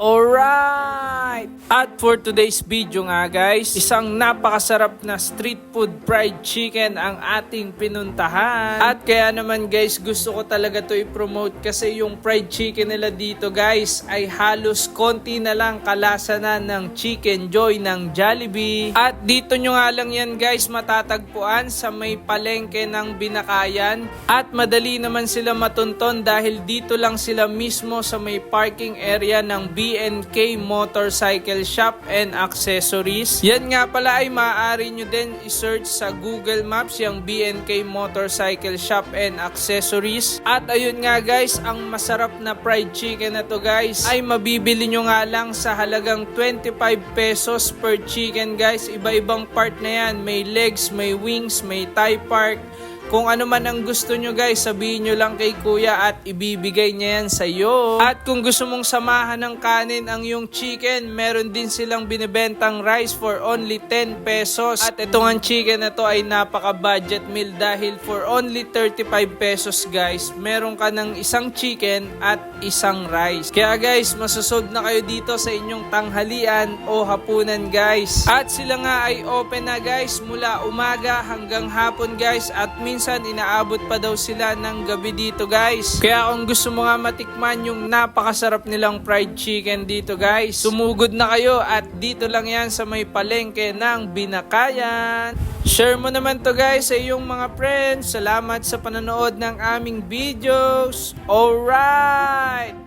Alright! At for today's video nga guys, isang napakasarap na street food fried chicken ang ating pinuntahan. At kaya naman guys, gusto ko talaga to i-promote kasi yung fried chicken nila dito guys ay halos konti na lang kalasa na ng Chicken Joy ng Jollibee. At dito nyo nga lang yan guys matatagpuan sa may palengke ng Binakayan. At madali naman sila matunton dahil dito lang sila mismo sa may parking area ng BNK Motorcycle Shop and Accessories. Yan nga pala ay maaari nyo din i-search sa Google Maps yung BNK Motorcycle Shop and Accessories. At ayun nga guys, ang masarap na fried chicken na to guys ay mabibili nyo nga lang sa halagang 25 pesos per chicken guys. Iba-ibang part na yan. May legs, may wings, may thigh part. Kung ano man ang gusto nyo guys, sabihin nyo lang kay kuya at ibibigay niya yan sa iyo. At kung gusto mong samahan ng kanin ang yung chicken, meron din silang binibentang rice for only 10 pesos. At itong ang chicken na to ay napaka budget meal dahil for only 35 pesos guys, meron ka ng isang chicken at isang rice. Kaya guys, masusod na kayo dito sa inyong tanghalian o hapunan guys. At sila nga ay open na guys mula umaga hanggang hapon guys, at minsan inaabot pa daw sila ng gabi dito guys. Kaya kung gusto mo nga matikman yung napakasarap nilang fried chicken dito guys, sumugod na kayo at dito lang yan sa may palengke ng Binakayan. Share mo naman to guys sa iyong mga friends. Salamat sa panonood ng aming videos. Alright!